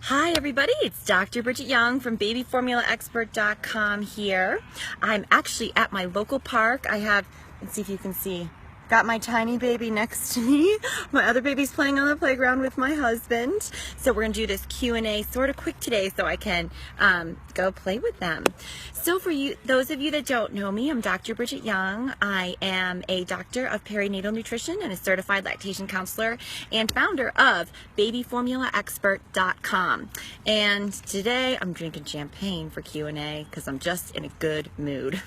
Hi everybody, it's Dr. Bridget Young from babyformulaexpert.com here. I'm actually at my local park. Let's see if you can see, got my tiny baby next to me. My other baby's playing on the playground with my husband. So we're gonna do this Q&A sort of quick today so I can go play with them. So for those of you that don't know me, I'm Dr. Bridget Young. I am a doctor of perinatal nutrition and a certified lactation counselor and founder of babyformulaexpert.com. And today I'm drinking champagne for Q&A because I'm just in a good mood.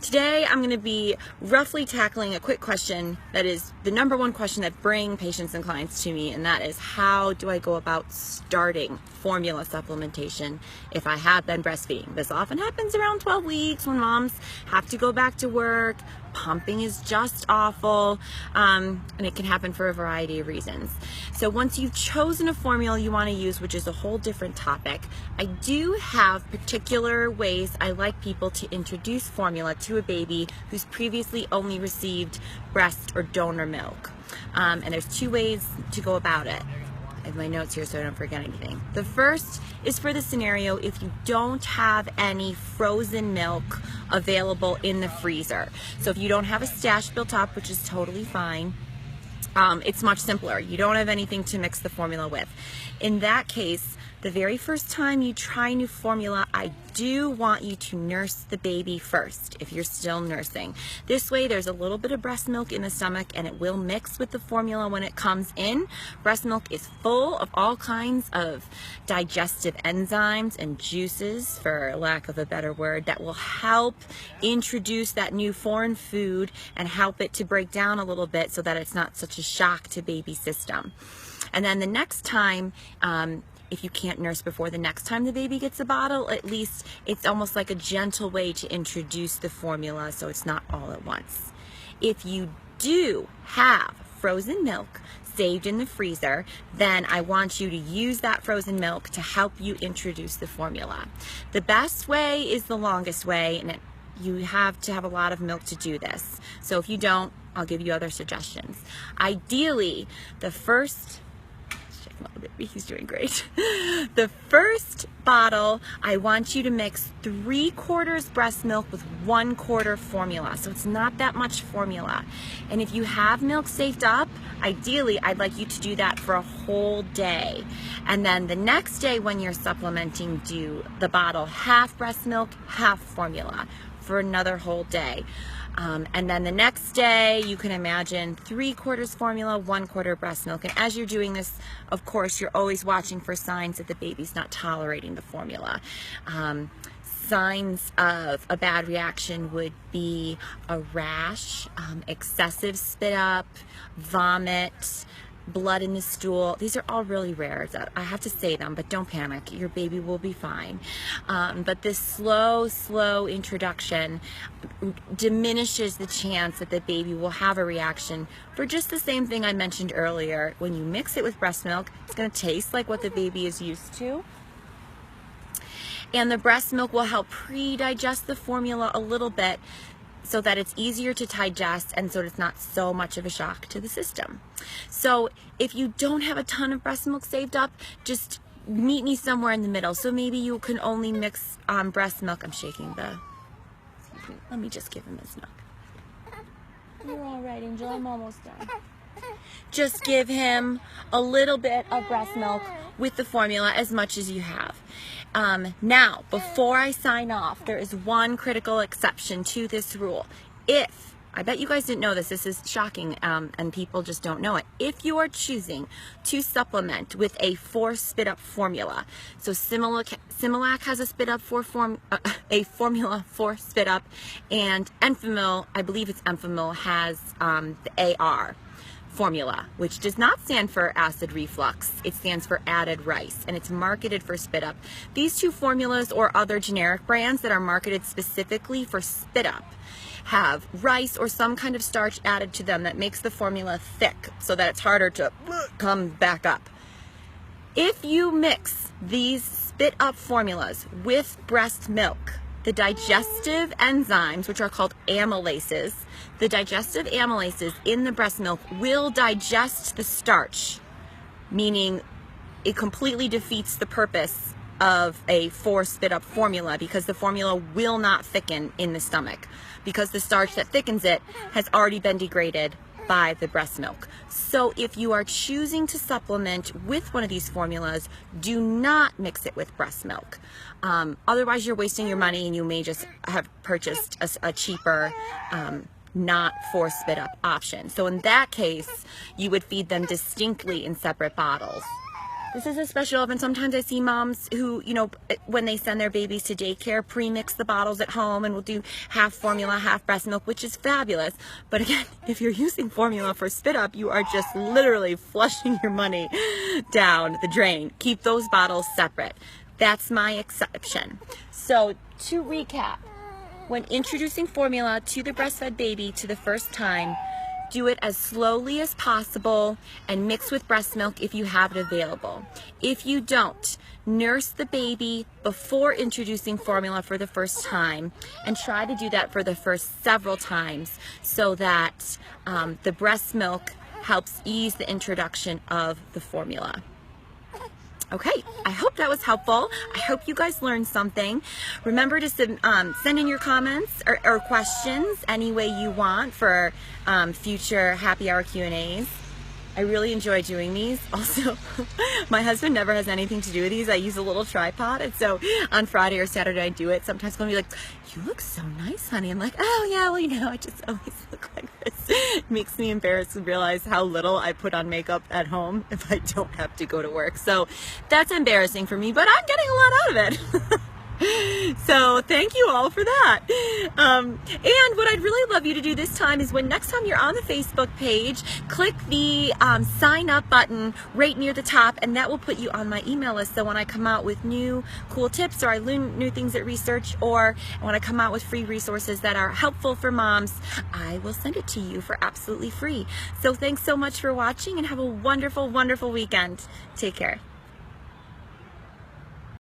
Today I'm going to be roughly tackling a quick question that is the number one question that bring patients and clients to me, and that is, how do I go about starting formula supplementation if I have been breastfeeding? This often happens around 12 weeks when moms have to go back to work. Pumping is just awful, and it can happen for a variety of reasons. So once you've chosen a formula you want to use, which is a whole different topic, I do have particular ways I like people to introduce formula to a baby who's previously only received breast or donor milk. And there's two ways to go about it. I have my notes here so I don't forget anything. The first is for the scenario if you don't have any frozen milk available in the freezer. So if you don't have a stash built up, which is totally fine, it's much simpler. You don't have anything to mix the formula with. In that case, the very first time you try new formula, I do want you to nurse the baby first if you're still nursing. This way there's a little bit of breast milk in the stomach and it will mix with the formula when it comes in. Breast milk is full of all kinds of digestive enzymes and juices, for lack of a better word, that will help introduce that new foreign food and help it to break down a little bit so that it's not such a shock to baby system. And then the next time, if you can't nurse before the next time the baby gets a bottle, at least it's almost like a gentle way to introduce the formula so it's not all at once. If you do have frozen milk saved in the freezer, then I want you to use that frozen milk to help you introduce the formula. The best way is the longest way, and you have to have a lot of milk to do this. So if you don't, I'll give you other suggestions. Ideally, he's doing great. The first bottle, I want you to mix 3/4 breast milk with 1/4 formula. So it's not that much formula. And if you have milk saved up, ideally, I'd like you to do that for a whole day. And then the next day when you're supplementing, do the bottle half breast milk, half formula for another whole day. And then the next day, you can imagine 3/4 formula, 1/4 breast milk. And as you're doing this, of course, you're always watching for signs that the baby's not tolerating the formula. Signs of a bad reaction would be a rash, excessive spit up, vomit, blood in the stool. These are all really rare. I have to say them, but don't panic. Your baby will be fine. But this slow introduction diminishes the chance that the baby will have a reaction for just the same thing I mentioned earlier. When you mix it with breast milk, it's going to taste like what the baby is used to. And the breast milk will help pre-digest the formula a little bit so that it's easier to digest and so it's not so much of a shock to the system. So if you don't have a ton of breast milk saved up, just meet me somewhere in the middle. So maybe you can only mix breast milk. I'm shaking excuse me, let me just give him his milk. You're all right, Angel, I'm almost done. Just give him a little bit of breast milk with the formula, as much as you have. Now, before I sign off, there is one critical exception to this rule. I bet you guys didn't know this, this is shocking, and people just don't know it. If you are choosing to supplement with a 4 spit up formula, so Similac has a spit up a formula 4 spit up, and Enfamil, I believe it's Enfamil, has the AR formula, which does not stand for acid reflux. It stands for added rice, and it's marketed for spit up. These two formulas or other generic brands that are marketed specifically for spit up have rice or some kind of starch added to them that makes the formula thick so that it's harder to come back up. If you mix these spit up formulas with breast milk, the digestive enzymes, which are called amylases, the digestive amylases in the breast milk will digest the starch, meaning it completely defeats the purpose of a spit up formula, because the formula will not thicken in the stomach, because the starch that thickens it has already been degraded by the breast milk. So if you are choosing to supplement with one of these formulas, do not mix it with breast milk. Otherwise you're wasting your money, and you may just have purchased a cheaper not force spit up option. So in that case, you would feed them distinctly in separate bottles. This is a special often. Sometimes I see moms who, you know, when they send their babies to daycare, pre-mix the bottles at home, and will do half formula, half breast milk, which is fabulous. But again, if you're using formula for spit up, you are just literally flushing your money down the drain. Keep those bottles separate. That's my exception. So to recap, when introducing formula to the breastfed baby to the first time, do it as slowly as possible and mix with breast milk if you have it available. If you don't, nurse the baby before introducing formula for the first time, and try to do that for the first several times, so that the breast milk helps ease the introduction of the formula. Okay, I hope that was helpful. I hope you guys learned something. Remember to send in your comments or questions any way you want for future happy hour Q&As. I really enjoy doing these. Also, my husband never has anything to do with these. I use a little tripod, and so on Friday or Saturday I do it. Sometimes he'll be like, "You look so nice, honey." I'm like, "Oh yeah, well, you know, I just always look like this." It makes me embarrassed to realize how little I put on makeup at home if I don't have to go to work. So that's embarrassing for me, but I'm getting a lot out of it. So thank you all for that. And what I'd really love you to do this time is, when next time you're on the Facebook page, click the sign up button right near the top, and that will put you on my email list. So when I come out with new cool tips, or I learn new things at research, or when I come out with free resources that are helpful for moms, I will send it to you for absolutely free. So thanks so much for watching, and have a wonderful, wonderful weekend. Take care.